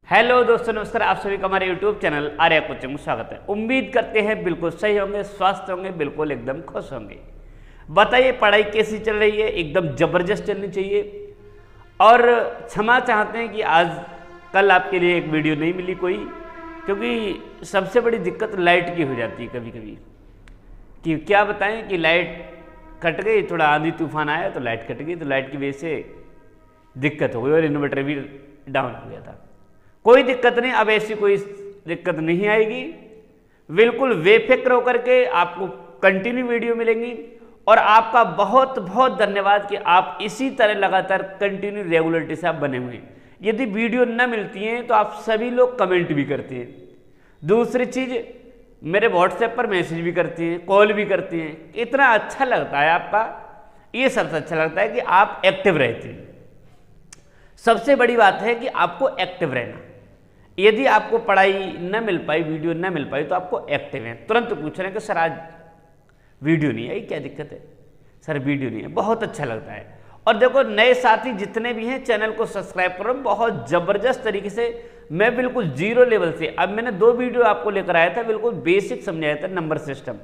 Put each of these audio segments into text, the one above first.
Hello दोस्तों, नमस्कार। आप सभी का हमारे यूट्यूब चैनल आर्या कोचिंग में स्वागत है। उम्मीद करते हैं बिल्कुल सही होंगे, स्वस्थ होंगे, बिल्कुल एकदम खुश होंगे। बताइए पढ़ाई कैसी चल रही है? एकदम जबरदस्त चलनी चाहिए। और क्षमा चाहते हैं कि आज कल आपके लिए एक वीडियो नहीं मिली कोई, क्योंकि सबसे बड़ी दिक्कत लाइट की हो जाती है कभी कभी। कि क्या बताएं कि लाइट कट गई, थोड़ा आंधी तूफान आया तो लाइट कट गई, तो लाइट की वजह से दिक्कत हो गई और इन्वर्टर भी डाउन हो गया था। कोई दिक्कत नहीं, अब ऐसी कोई दिक्कत नहीं आएगी। बिल्कुल बेफिक्र होकर के आपको कंटिन्यू वीडियो मिलेंगी। और आपका बहुत बहुत धन्यवाद कि आप इसी तरह लगातार कंटिन्यू रेगुलरिटी से आप बने हुए हैं। यदि वीडियो न मिलती हैं तो आप सभी लोग कमेंट भी करते हैं। दूसरी चीज़, मेरे व्हाट्सएप पर मैसेज भी करते हैं, कॉल भी करते हैं। इतना अच्छा लगता है आपका, ये सबसे अच्छा लगता है कि आप एक्टिव रहते हैं। सबसे बड़ी बात है कि आपको एक्टिव रहना। यदि आपको पढ़ाई न मिल पाई, वीडियो न मिल पाई, तो आपको एक्टिव है। तुरंत पूछ रहे हैं कि सर आज वीडियो नहीं आई, क्या दिक्कत है? सर वीडियो नहीं है, बहुत अच्छा लगता है। और देखो, नए साथी जितने भी हैं चैनल को सब्सक्राइब करो। बहुत ज़बरदस्त तरीके से मैं बिल्कुल जीरो लेवल से, अब मैंने 2 वीडियो आपको लेकर आया था, बिल्कुल बेसिक समझाया था नंबर सिस्टम।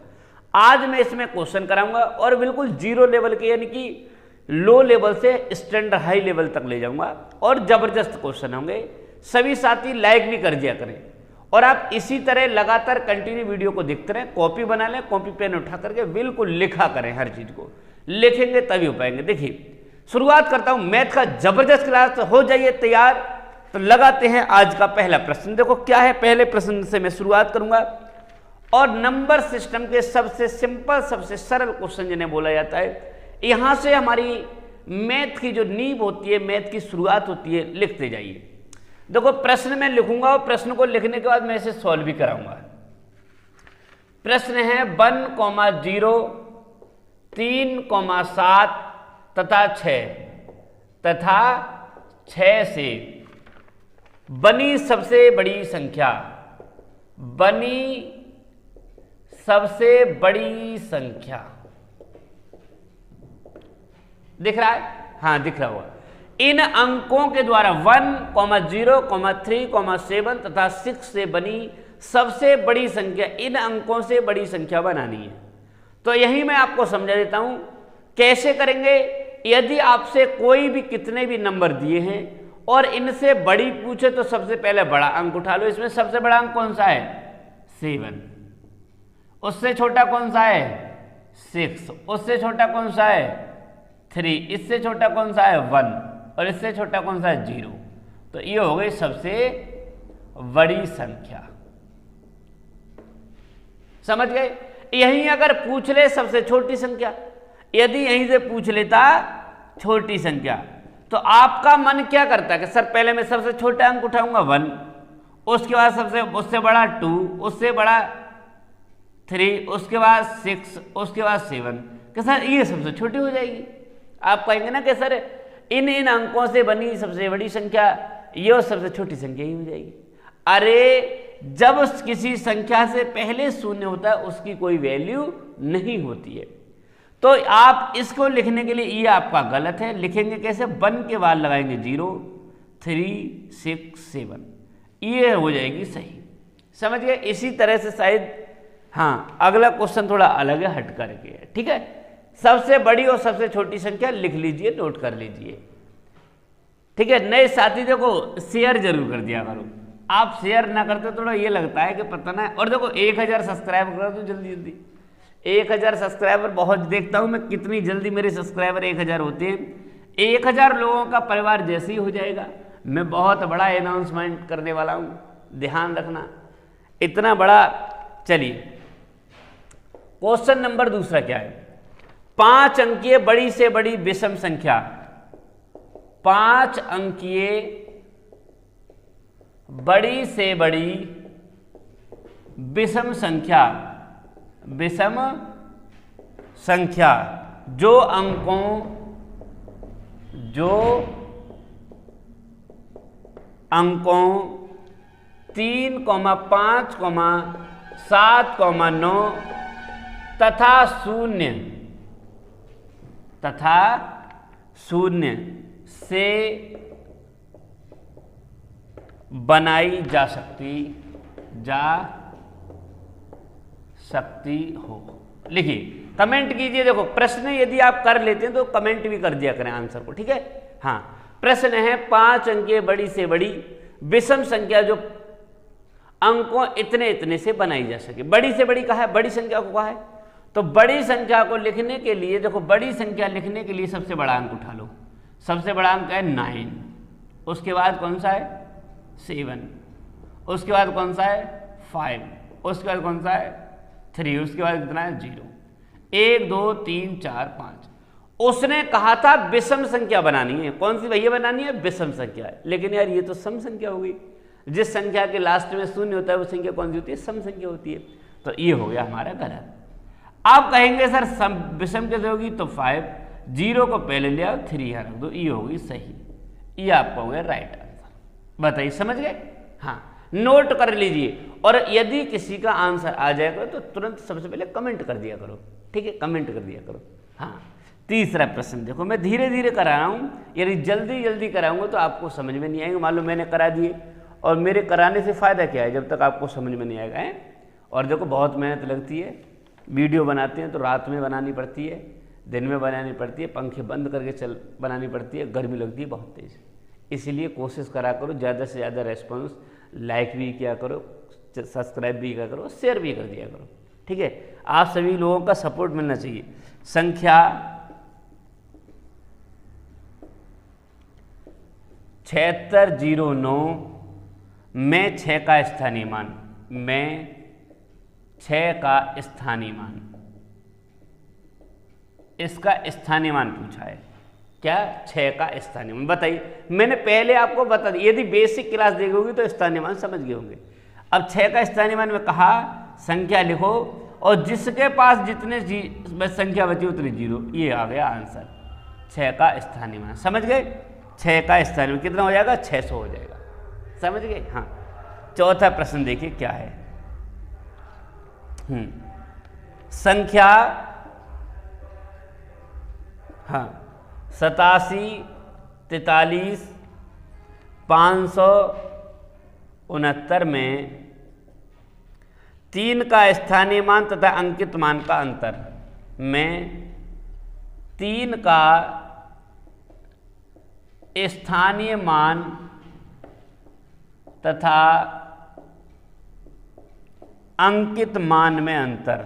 आज मैं इसमें क्वेश्चन कराऊंगा और बिल्कुल जीरो लेवल के, यानी कि लो लेवल से स्टैंडर्ड हाई लेवल तक ले जाऊंगा और ज़बरदस्त क्वेश्चन होंगे। सभी साथी लाइक भी कर दिया करें और आप इसी तरह लगातार कंटिन्यू वीडियो को देखते रहें। कॉपी बना लें, कॉपी पेन उठा करके बिल्कुल लिखा करें। हर चीज़ को लिखेंगे तभी हो पाएंगे। देखिए, शुरुआत करता हूं मैथ का जबरदस्त क्लास। हो जाइए तैयार, तो लगाते हैं आज का पहला प्रश्न। देखो क्या है, पहले प्रश्न से मैं शुरुआत करूंगा। और नंबर सिस्टम के सबसे सिंपल, सबसे सरल क्वेश्चन जिन्हें बोला जाता है, यहां से हमारी मैथ की जो नींव होती है, मैथ की शुरुआत होती है। लिखते जाइए। देखो प्रश्न मैं लिखूंगा और प्रश्न को लिखने के बाद मैं इसे सॉल्व भी कराऊंगा। प्रश्न है 1,0, 3,7 तथा 6 से बनी सबसे बड़ी संख्या। बनी सबसे बड़ी संख्या दिख रहा है? हाँ, दिख रहा होगा। इन अंकों के द्वारा 1, 0, 3, 7 तथा 6 से बनी सबसे बड़ी संख्या। इन अंकों से बड़ी संख्या बनानी है। तो यही मैं आपको समझा देता हूं कैसे करेंगे। यदि आपसे कोई भी कितने भी नंबर दिए हैं और इनसे बड़ी पूछे तो सबसे पहले बड़ा अंक उठा लो। इसमें सबसे बड़ा अंक कौन सा है? 7। उससे छोटा कौन सा है? 6। उससे छोटा कौन सा है? 3। इससे छोटा कौन सा है? 1। और इससे छोटा कौन सा है? 0। तो ये हो गई सबसे बड़ी संख्या। समझ गए? यहीं अगर पूछ ले सबसे छोटी संख्या, यदि यहीं से पूछ लेता छोटी संख्या, तो आपका मन क्या करता है कि सर पहले मैं सबसे छोटा अंक उठाऊंगा 1, उसके बाद उससे बड़ा 2, उससे बड़ा 3, उसके बाद 6, उसके बाद 7, कि सर ये सबसे छोटी हो जाएगी। आप कहेंगे ना कि सर इन अंकों से बनी सबसे बड़ी संख्या ये सबसे छोटी संख्या ही हो जाएगी। अरे, जब किसी संख्या से पहले शून्य होता है उसकी कोई वैल्यू नहीं होती है। तो आप इसको लिखने के लिए, ये आपका गलत है। लिखेंगे कैसे? 1 के बाद लगाएंगे 0, 3, 6, 7, ये हो जाएगी सही। समझ गए? इसी तरह से शायद, हाँ, अगला क्वेश्चन थोड़ा अलग है, हट करके है। ठीक है, सबसे बड़ी और सबसे छोटी संख्या लिख लीजिए, नोट कर लीजिए। ठीक है, नए साथी देखो शेयर जरूर कर दिया करो। आप शेयर ना करते थोड़ा ये लगता है कि पता ना। और देखो 1000 सब्सक्राइबर कर दो जल्दी जल्दी। 1000 सब्सक्राइबर बहुत देखता हूं मैं, कितनी जल्दी मेरे सब्सक्राइबर 1000 होते हैं। 1000 लोगों का परिवार जैसे ही हो जाएगा, मैं बहुत बड़ा अनाउंसमेंट करने वाला हूं, ध्यान रखना। इतना बड़ा। चलिए, क्वेश्चन नंबर दूसरा क्या है? 5 अंकीय बड़ी से बड़ी विषम संख्या। 5 अंकीय बड़ी से बड़ी विषम संख्या। विषम संख्या जो अंकों 3, 5, 7, 9 तथा 0 से बनाई जा सकती हो। लिखिए, कमेंट कीजिए। देखो प्रश्न यदि आप कर लेते हैं तो कमेंट भी कर दिया करें आंसर को, ठीक है। हाँ, प्रश्न है 5 अंकीय बड़ी से बड़ी विषम संख्या जो अंकों इतने इतने से बनाई जा सके। बड़ी से बड़ी कहा है, बड़ी संख्या को कहा है। तो बड़ी संख्या को लिखने के लिए देखो, बड़ी संख्या लिखने के लिए सबसे बड़ा अंक उठा लो। सबसे बड़ा अंक है 9, उसके बाद कौन सा है 7, उसके बाद कौन सा है 5, उसके बाद कौन सा है 3, उसके बाद कितना है 0। 1 2 3 4 5। उसने कहा था विषम संख्या बनानी है। कौन सी भैया बनानी है? विषम संख्या है। लेकिन यार ये तो सम संख्या हो गई। जिस संख्या के लास्ट में शून्य होता है वो संख्या कौन सी होती है? सम संख्या होती है। तो ये हो गया हमारा गलत। आप कहेंगे सर सम विषम कैसे होगी? तो 5, 0 को पहले ले आओ, 3 यहाँ रख दो, ये होगी सही। ये आपका हो गया राइट आंसर। बताइए, समझ गए? हाँ, नोट कर लीजिए। और यदि किसी का आंसर आ जाएगा तो तुरंत सबसे पहले कमेंट कर दिया करो, ठीक है, कमेंट कर दिया करो। हाँ, तीसरा प्रश्न देखो, मैं धीरे धीरे करा रहा हूँ। यदि जल्दी जल्दी कराऊंगा तो आपको समझ में नहीं आएगा। मान लो मैंने करा दिए, और मेरे कराने से फ़ायदा क्या है जब तक आपको समझ में नहीं आएगा है। और देखो बहुत मेहनत लगती है। वीडियो बनाते हैं तो रात में बनानी पड़ती है, दिन में बनानी पड़ती है, पंखे बंद करके बनानी पड़ती है, गर्मी लगती है बहुत तेज़। इसलिए कोशिश करा करो ज़्यादा से ज़्यादा रेस्पॉन्स, लाइक भी किया करो, सब्सक्राइब भी किया करो, शेयर भी कर दिया करो, ठीक है। आप सभी लोगों का सपोर्ट मिलना चाहिए। संख्या 7609 में 6 का स्थानीय मान, में 6 का स्थानीय मान, इसका स्थानीय मान पूछा है। क्या? 6 का स्थानीय मान। बताइए, मैंने पहले आपको बता दिया, यदि बेसिक क्लास देखी होगी तो स्थानीय मान समझ गए होंगे। अब 6 का स्थानीय मान में कहा संख्या लिखो और जिसके पास जितने संख्या बची उतनी 0। ये आ गया आंसर, 6 का स्थानीय मान। समझ गए? 6 का स्थानीय मान कितना हो जाएगा? 600 हो जाएगा। समझ गए? हाँ, चौथा प्रश्न देखिए क्या है। संख्या 87 43 569 में 3 का स्थानीय मान तथा अंकित मान का अंतर, में 3 का स्थानीय मान तथा अंकित मान में अंतर,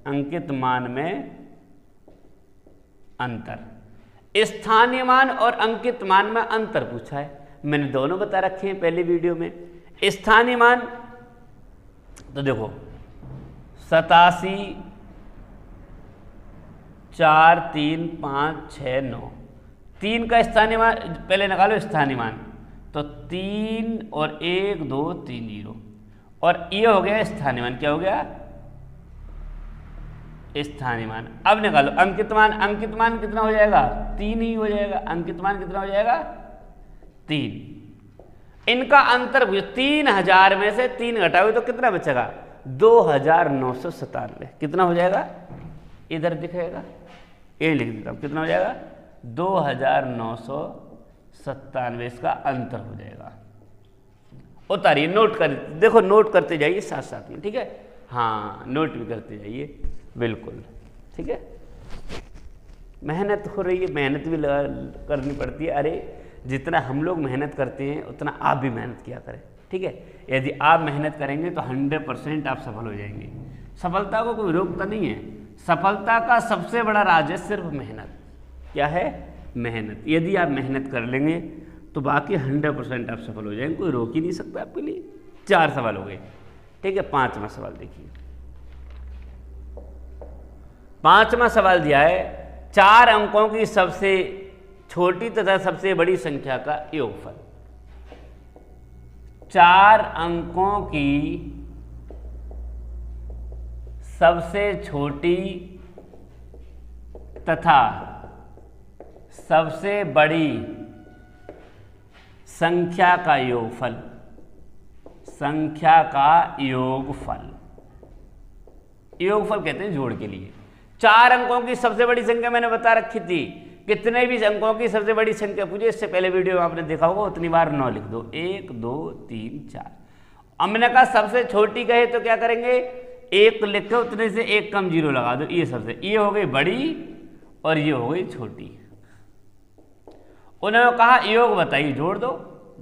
अंकित मान में अंतर। स्थानीय मान और अंकित मान में अंतर पूछा है। मैंने दोनों बता रखे हैं पहले वीडियो में। स्थानीय मान तो देखो 87 4 3 5 6 9, 3 का स्थानीय मान पहले निकालो स्थानीय मान, तो 3 और 1 2 3 0, और ये हो गया स्थानीय मान। क्या हो गया? स्थानीय मान। अब निकालो अंकित मान। अंकित मान कितना हो जाएगा? 3 ही हो जाएगा। अंकित मान कितना हो जाएगा? 3। इनका अंतर 3000 में से 3 घटाओगे तो कितना बचेगा? 2997। कितना हो जाएगा? इधर दिखेगा, ये लिख देता हूं, कितना हो जाएगा? 2997। इसका अंतर हो जाएगा। उतारिए, नोट कर, देखो नोट करते जाइए साथ साथ में, ठीक है। हाँ, नोट भी करते जाइए, बिल्कुल, ठीक है। मेहनत हो रही है, मेहनत भी करनी पड़ती है। अरे जितना हम लोग मेहनत करते हैं उतना आप भी मेहनत किया करें, ठीक है। यदि आप मेहनत करेंगे तो 100% आप सफल हो जाएंगे। सफलता को कोई रोकता नहीं है। सफलता का सबसे बड़ा राज है सिर्फ मेहनत। क्या है? मेहनत। यदि आप मेहनत कर लेंगे तो बाकी 100% आप सफल हो जाएंगे, कोई रोक ही नहीं सकता आपके लिए। 4 सवाल हो गए, ठीक है। 5वां सवाल देखिए। 5वां सवाल दिया है 4 अंकों की सबसे छोटी तथा सबसे बड़ी संख्या का योगफल। 4 अंकों की सबसे छोटी तथा सबसे बड़ी संख्या का योगफल, संख्या का योगफल, योगफल कहते हैं जोड़ के लिए। 4 अंकों की सबसे बड़ी संख्या मैंने बता रखी थी कितने भी अंकों की सबसे बड़ी संख्या पूछे, इससे पहले वीडियो में आपने देखा होगा, उतनी बार 9 लिख दो। 1 2 3 4। हमने कहा सबसे छोटी कहे तो क्या करेंगे, 1 लिख के उतने से 1 कम 0 लगा दो। ये सबसे, ये हो गई बड़ी और ये हो गई छोटी। उन्होंने कहा योग बताइए, जोड़ दो।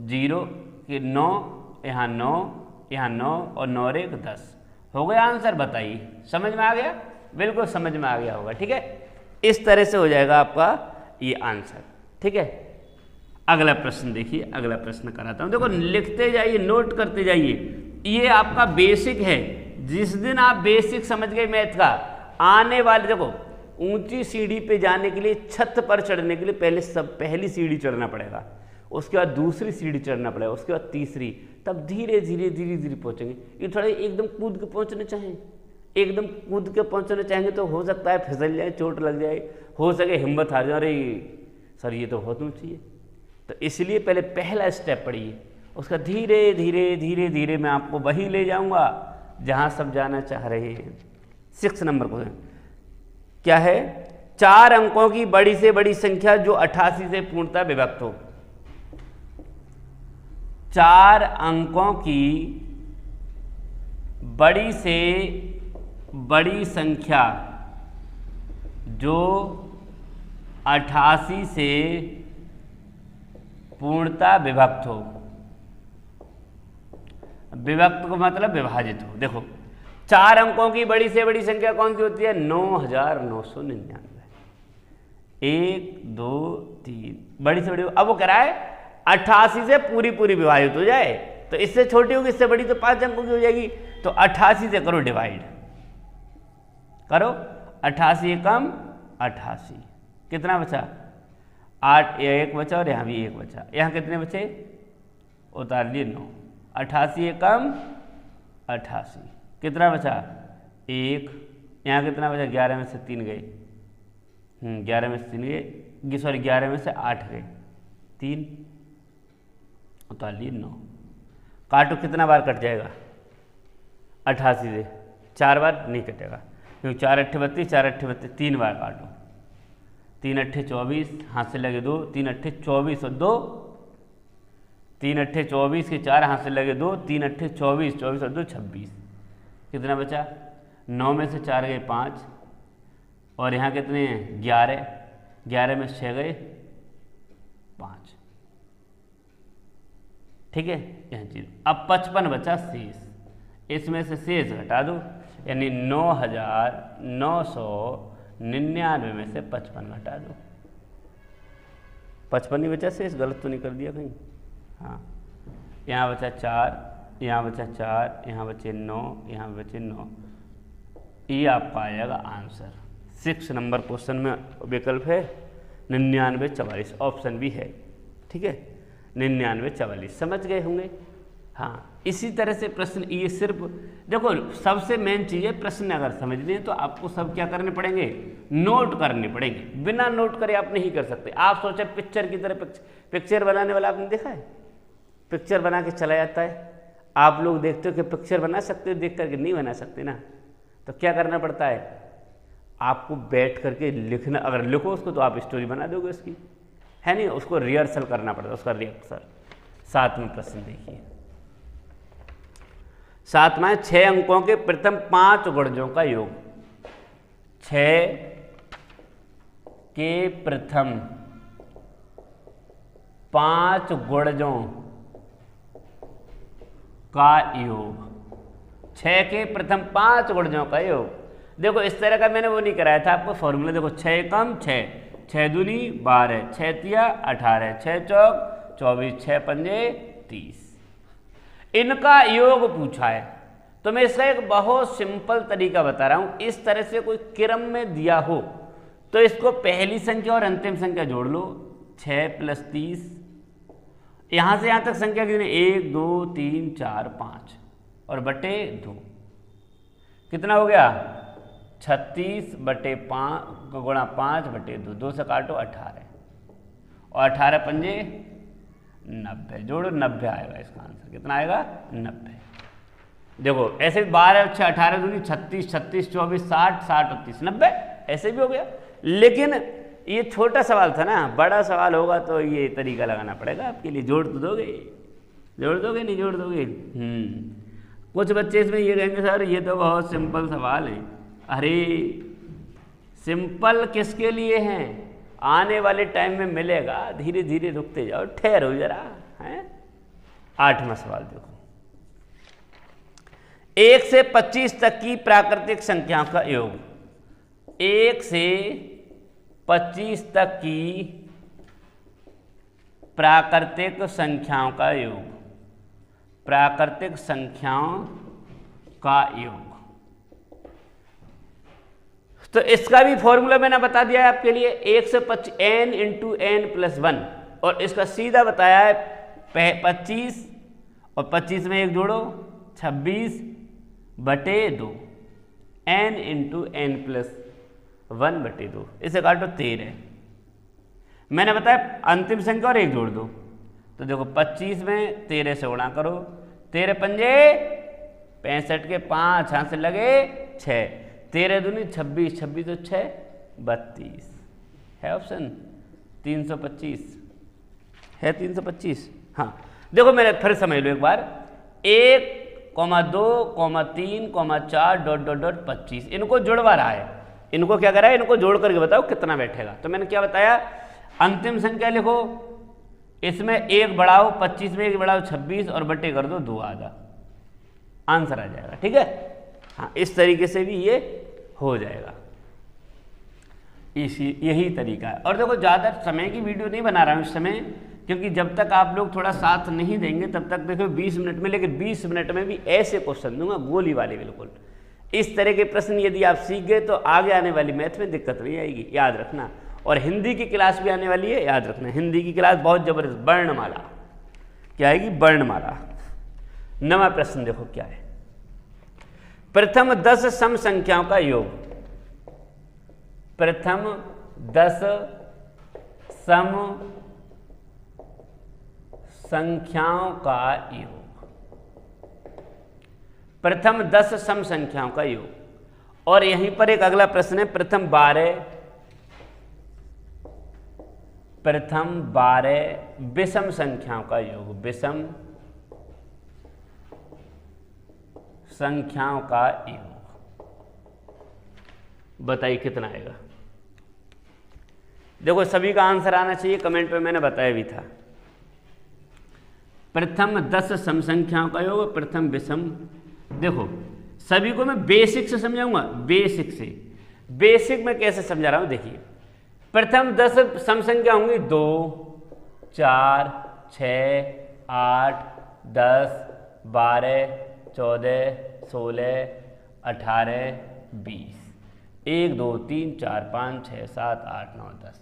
0 कि 9, यहाँ 9, यहाँ 9 और 9 और 1 10 हो गया आंसर। बताइए, समझ में आ गया? बिल्कुल समझ में आ गया होगा। ठीक है, इस तरह से हो जाएगा आपका ये आंसर। ठीक है, अगला प्रश्न देखिए, अगला प्रश्न कराता हूं। देखो, लिखते जाइए, नोट करते जाइए। ये आपका बेसिक है। जिस दिन आप बेसिक समझ गए मैथ का, आने वाले, देखो ऊंची सीढ़ी पे जाने के लिए, छत पर चढ़ने के लिए पहली सीढ़ी चढ़ना पड़ेगा, उसके बाद दूसरी सीढ़ी चढ़ना पड़ेगा, उसके बाद तीसरी, तब धीरे धीरे धीरे धीरे पहुंचेंगे। ये थोड़ा एकदम कूद के पहुंचना चाहें, एकदम कूद के पहुंचना चाहेंगे तो हो सकता है फिसल जाए, चोट लग जाए, हो सके हिम्मत हार जाए, अरे सर ये तो बहुत ऊंची है। तो इसलिए पहले पहला स्टेप पढ़िए, उसका धीरे धीरे धीरे धीरे मैं आपको वहीं ले जाऊंगा जहां सब जाना चाह रहे हैं। 6 नंबर क्वेश्चन क्या है? 4 अंकों की बड़ी से बड़ी संख्या जो 88 से पूर्णतः विभक्त हो। 4 अंकों की बड़ी से बड़ी संख्या जो 88 से पूर्णतः विभक्त हो। विभक्त को मतलब विभाजित हो। देखो, 4 अंकों की बड़ी से बड़ी संख्या कौन सी होती है? 9999। 1 2 3 बड़ी से बड़ी। अब वो कह रहा है 88 से पूरी पूरी विभाजित हो जाए, तो इससे छोटी होगी, इससे बड़ी तो 5 अंकों की हो जाएगी। तो 88 से करो डिवाइड, करो 88 एकम 88, कितना बचा? 8, 1 बचा और यहाँ भी 1 बचा। यहाँ कितने बचे? उतार लिए 9। 88 एकम 88, कितना बचा? 1। यहाँ कितना बचा? 11 में से 3 गए, 11 में से 3 गए, सॉरी 11 में से 8 गए, 3, उतार लिए 9। काटो, कितना बार कट जाएगा? 88 से 4 बार नहीं कटेगा, क्योंकि 4 अट्ठे 32, 4 अट्ठे 32, 3 बार काटो। 3 अट्ठे 24, हाथ से लगे 2, 3 अट्ठे 24 और 2, 3 अट्ठे 24 के 4 हाथ से लगे 2, 3 अट्ठे 24, 24 और 2 26, कितना बचा? 9 में से 4 गए 5, और यहाँ कितने हैं? 11, 11 में 6 गए 5। ठीक है, यहाँ 0। अब 55 बचा शेष, इसमें से शेष घटा दो, यानी 9999 में से 55 घटा दो। 55 ही बचा शेष, गलत तो नहीं कर दिया कहीं? हाँ, यहाँ बचा 4, यहाँ बचा 4, यहाँ बचे 9, यहाँ बचे 9। ये आपका आएगा आंसर। 6 नंबर क्वेश्चन में विकल्प है 9944, ऑप्शन भी है। ठीक है, 9944 समझ गए होंगे। हाँ, इसी तरह से प्रश्न, ये सिर्फ देखो सबसे मेन चीज़ है, प्रश्न अगर समझने हैं तो आपको सब क्या करने पड़ेंगे? नोट करने पड़ेंगे। बिना नोट करे आप नहीं कर सकते। आप सोचे पिक्चर की तरह, पिक्चर बनाने वाला आपने देखा है? पिक्चर बना के चला जाता है। आप लोग देखते हो कि पिक्चर बना सकते हो, देख करके नहीं बना सकते ना। तो क्या करना पड़ता है? आपको बैठ करके लिखना, अगर लिखो उसको तो आप स्टोरी बना दोगे उसकी, है नहीं? उसको रिहर्सल करना पड़ता है, उसका रिहर्सल। 7वां प्रश्न देखिए। 7वां, 6 अंकों के प्रथम 5 गुणजों का योग। 6 के प्रथम 5 गुणजों का योग। 6 के प्रथम 5 गुणजों का योग। देखो इस तरह का मैंने वो नहीं कराया था आपको फॉर्मूला। देखो 6 कम 6, 6 दूनी 12, 6 तिया 18, 6 चौक 24, 6 पंजे 30। इनका योग पूछा है, तो मैं इसका एक बहुत सिंपल तरीका बता रहा हूं। इस तरह से कोई क्रम में दिया हो तो इसको पहली संख्या और अंतिम संख्या जोड़ लो। 6 + 30, यहां से यहां तक संख्या कितनी? 1 2 3 4 5 और बटे 2, कितना हो गया? 36 बटे 5 गुणा 5 बटे 2, 2 से काटो 18 और 18 पंजे 90, जोड़ो 90 आएगा इसका आंसर। कितना आएगा? 90। देखो ऐसे भी 12 6 18 दूनी 36, 36 24 60, 60 और 30 90, ऐसे भी हो गया। लेकिन ये छोटा सवाल था ना, बड़ा सवाल होगा तो ये तरीका लगाना पड़ेगा आपके लिए। जोड़ तो दोगे, जोड़ दोगे नहीं जोड़ दोगे? कुछ बच्चे इसमें ये कहेंगे सर ये तो बहुत सिंपल सवाल है। अरे सिंपल किसके लिए हैं? आने वाले टाइम में मिलेगा, धीरे धीरे रुकते जाओ, ठहरो जरा। हैं 8वां सवाल देखो, 1 से 25 तक की प्राकृतिक संख्याओं का योग। 1 से 25 तक की प्राकृतिक संख्याओं का योग, प्राकृतिक संख्याओं का योग। तो इसका भी फॉर्मूला मैंने बता दिया है आपके लिए, 1 से 25 n इंटू एन प्लस 1, और इसका सीधा बताया है 25 और 25 में 1 जोड़ो 26 बटे 2, n इंटू एन प्लस 1 बटे 2, इसे काटो 13। मैंने बताया अंतिम संख्या और 1 जोड़ दो, तो देखो 25 में 13 से गुणा करो, 13 पंजे 65 के 5, यहाँ से लगे 6, 13 दूनी 26, 26 तो 6 32 है ऑप्शन 325 है, 325। हाँ देखो मेरे फिर समझ लो एक बार, 1, 2, 3, 4 डॉट डॉट डॉट 25, इनको जुड़वा रहा है। इनको क्या करा है? इनको जोड़ करके बताओ कितना बैठेगा। तो मैंने क्या बताया, अंतिम संख्या लिखो, इसमें 1 बढ़ाओ, 25 में 1 बढ़ाओ 26 और बटे कर दो 2 आधा, आंसर आ जाएगा। ठीक है, हाँ इस तरीके से भी ये हो जाएगा, यही तरीका है। और देखो ज़्यादा समय की वीडियो नहीं बना रहा हूँ इस समय, क्योंकि जब तक आप लोग थोड़ा साथ नहीं देंगे तब तक देखो 20 मिनट में, लेकिन 20 मिनट में भी ऐसे क्वेश्चन दूंगा गोली वाले बिल्कुल। इस तरह के प्रश्न यदि आप सीख गए तो आगे आने वाली मैथ में दिक्कत नहीं आएगी, याद रखना। और हिंदी की क्लास भी आने वाली है, याद रखना हिंदी की क्लास बहुत जबरदस्त, वर्णमाला क्या आएगी? वर्णमाला। 9वां प्रश्न देखो क्या है, प्रथम 10 सम संख्याओं का योग। प्रथम 10 सम संख्याओं का योग, प्रथम 10 सम संख्याओं का योग। और यहीं पर एक अगला प्रश्न है, प्रथम 12 विषम संख्याओं का योग, विषम संख्याओं का योग। बताइए कितना आएगा? देखो सभी का आंसर आना चाहिए, कमेंट पे मैंने बताया भी था। प्रथम 10 सम संख्याओं का योग, प्रथम विषम। देखो सभी को मैं बेसिक से समझाऊंगा, बेसिक से। बेसिक में कैसे समझा रहा हूं देखिए, प्रथम 10 सम संख्या होंगी 2, 4, 6, 8, 10, 12, 14, 16, 18, 20, 1, 2, 3, 4, 5, 6, 7, 8, 9, 10।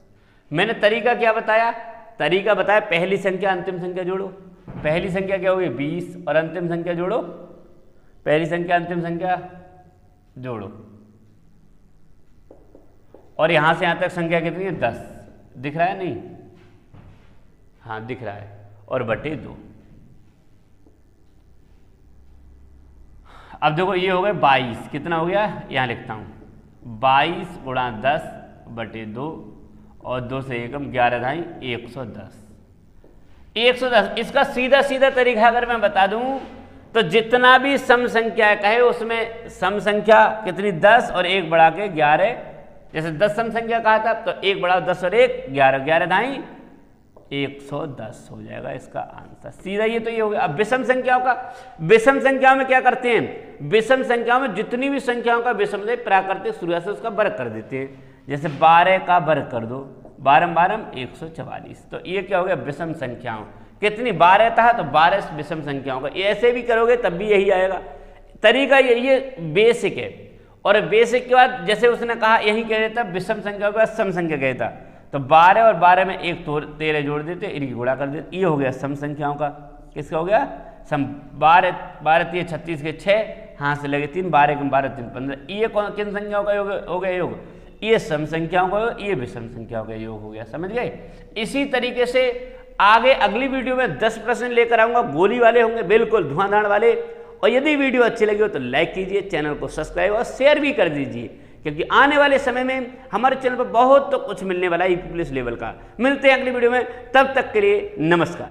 मैंने तरीका क्या बताया? तरीका बताया पहली संख्या अंतिम संख्या जोड़ो। पहली संख्या क्या होगी? 20 और अंतिम संख्या जोड़ो, पहली संख्या अंतिम संख्या जोड़ो, और यहां से यहां तक संख्या कितनी है? 10। दिख रहा है नहीं? हाँ दिख रहा है, और बटे 2। अब देखो ये हो गए 22, कितना हो गया? यहां लिखता हूं 22 गुणा 10 बटे 2, और 2 से 1 11 ढाई 110। 110 इसका सीधा सीधा तरीका अगर मैं बता दूं तो जितना भी सम संख्या कहे उसमें सम संख्या कितनी? 10 और 1 बढ़ा के 11। जैसे 10 सम संख्या कहा था तो 1 बढ़ाओ 10 और 1 11, 11 ढाई 110 हो जाएगा इसका आंसर। सीधा ये तो ये हो गया। अब विषम संख्याओं का, विषम संख्याओं में क्या करते हैं? विषम संख्याओं में जितनी भी संख्याओं का विषम से प्राकृतिक शुरुआत से उसका वर्ग कर देते हैं। जैसे 12 का वर्ग कर दो, 12 12 144। तो ये क्या हो गया? विषम संख्याओं। कितनी? 12 था तो 12 विषम संख्याओं का। ऐसे भी करोगे तब भी यही आएगा। तरीका ये बेसिक है। और बेसिक के बाद जैसे उसने कहा यही कह देता विषम संख्या के बाद सम संख्या कहता, तो 12 और 12 में 1 13 जोड़ देते, इनकी गुणा कर देते। ये हो गया सम संख्याओं का। किसका हो गया? सम। 12 12 3 36 के 6, हाथ से लगे 3, 12 1 12 3 15। ये किन संख्याओं का योग हो गया? योग। ये सम संख्याओं का योग, ये विषम संख्याओं का योग हो गया। समझ गए? इसी तरीके से आगे अगली वीडियो में 10 प्रश्न लेकर आऊंगा, गोली वाले होंगे, बिल्कुल धुआंधार वाले। और यदि वीडियो अच्छी लगी हो तो लाइक कीजिए, चैनल को सब्सक्राइब और शेयर भी कर दीजिए, क्योंकि आने वाले समय में हमारे चैनल पर बहुत तो कुछ मिलने वाला है यूपी पुलिस लेवल का। मिलते हैं अगली वीडियो में, तब तक के लिए नमस्कार।